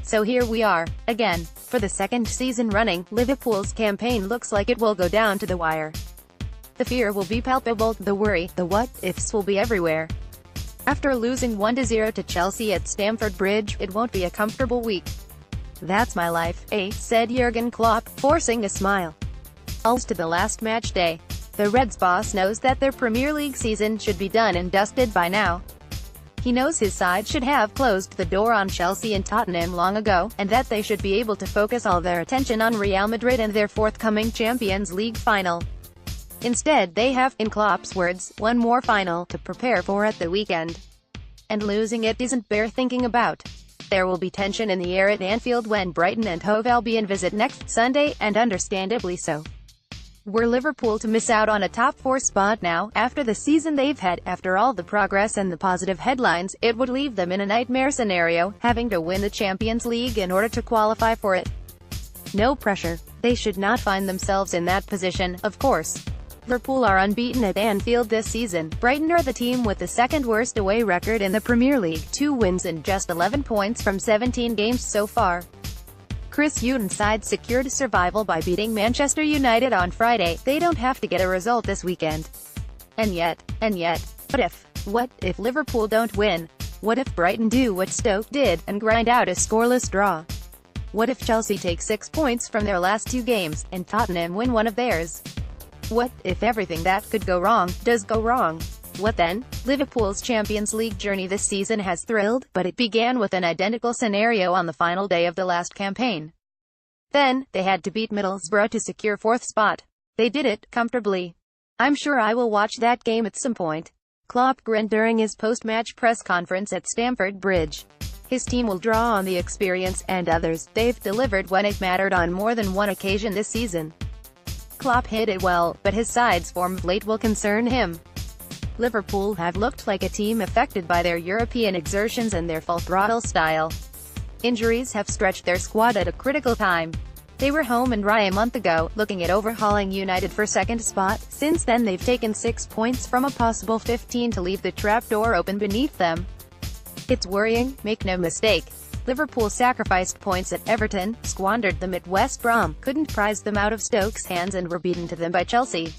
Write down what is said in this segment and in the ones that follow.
So here we are, again. For the second season running, Liverpool's campaign looks like it will go down to the wire. The fear will be palpable, the worry, the what-ifs will be everywhere. After losing 1-0 to Chelsea at Stamford Bridge, it won't be a comfortable week. "That's my life, eh?" said Jurgen Klopp, forcing a smile. Almost to the last match day, the Reds boss knows that their Premier League season should be done and dusted by now. He knows his side should have closed the door on Chelsea and Tottenham long ago, and that they should be able to focus all their attention on Real Madrid and their forthcoming Champions League final. Instead, they have, in Klopp's words, one more final to prepare for at the weekend. And losing it isn't bare thinking about. There will be tension in the air at Anfield when Brighton and Hove Albion visit next Sunday, and understandably so. Were Liverpool to miss out on a top 4 spot now, after the season they've had, after all the progress and the positive headlines, it would leave them in a nightmare scenario, having to win the Champions League in order to qualify for it. No pressure. They should not find themselves in that position, of course. Liverpool are unbeaten at Anfield this season. Brighton are the team with the second worst away record in the Premier League, 2 wins and just 11 points from 17 games so far. Chris Hughton's side secured survival by beating Manchester United on Friday. They don't have to get a result this weekend. And yet, what if Liverpool don't win? What if Brighton do what Stoke did, and grind out a scoreless draw? What if Chelsea take 6 points from their last 2 games, and Tottenham win one of theirs? What if everything that could go wrong, does go wrong? What then? Liverpool's Champions League journey this season has thrilled, but it began with an identical scenario on the final day of the last campaign. Then, they had to beat Middlesbrough to secure 4th spot. They did it, comfortably. "I'm sure I will watch that game at some point." Klopp grinned during his post-match press conference at Stamford Bridge. His team will draw on the experience, and others, they've delivered when it mattered on more than one occasion this season. Klopp hit it well, but his side's form of late will concern him. Liverpool have looked like a team affected by their European exertions and their full-throttle style. Injuries have stretched their squad at a critical time. They were home and dry a month ago, looking at overhauling United for 2nd spot. Since then they've taken 6 points from a possible 15 to leave the trapdoor open beneath them. It's worrying, make no mistake. Liverpool sacrificed points at Everton, squandered them at West Brom, couldn't prize them out of Stoke's hands, and were beaten to them by Chelsea.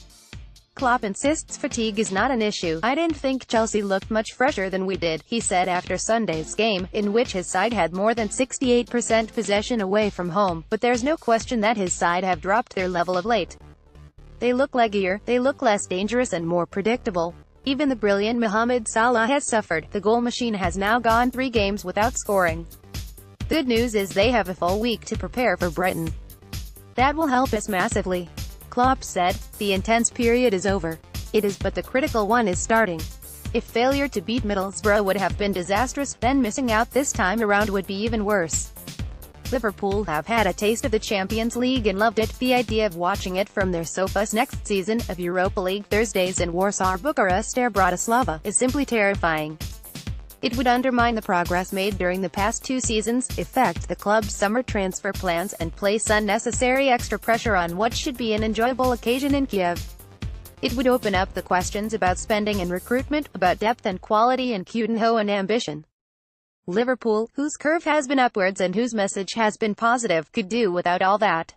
Klopp insists fatigue is not an issue. "I didn't think Chelsea looked much fresher than we did," he said after Sunday's game, in which his side had more than 68% possession away from home, but there's no question that his side have dropped their level of late. "They look leggier, they look less dangerous and more predictable. Even the brilliant Mohamed Salah has suffered. The goal machine has now gone 3 games without scoring. Good news is they have a full week to prepare for Brighton. That will help us massively." Klopp said, "The intense period is over. It is, but the critical one is starting. If failure to beat Middlesbrough would have been disastrous, then missing out this time around would be even worse. Liverpool have had a taste of the Champions League and loved it. The idea of watching it from their sofas next season, of Europa League Thursdays in Warsaw, Bucharest or Bratislava, is simply terrifying. It would undermine the progress made during the past 2 seasons, affect the club's summer transfer plans, and place unnecessary extra pressure on what should be an enjoyable occasion in Kiev. It would open up the questions about spending and recruitment, about depth and quality and Coutinho and ambition. Liverpool, whose curve has been upwards and whose message has been positive, could do without all that.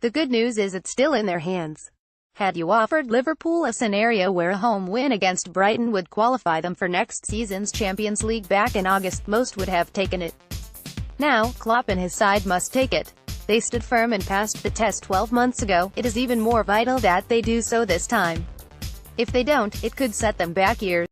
The good news is it's still in their hands. Had you offered Liverpool a scenario where a home win against Brighton would qualify them for next season's Champions League back in August, most would have taken it. Now, Klopp and his side must take it. They stood firm and passed the test 12 months ago. It is even more vital that they do so this time. If they don't, it could set them back years.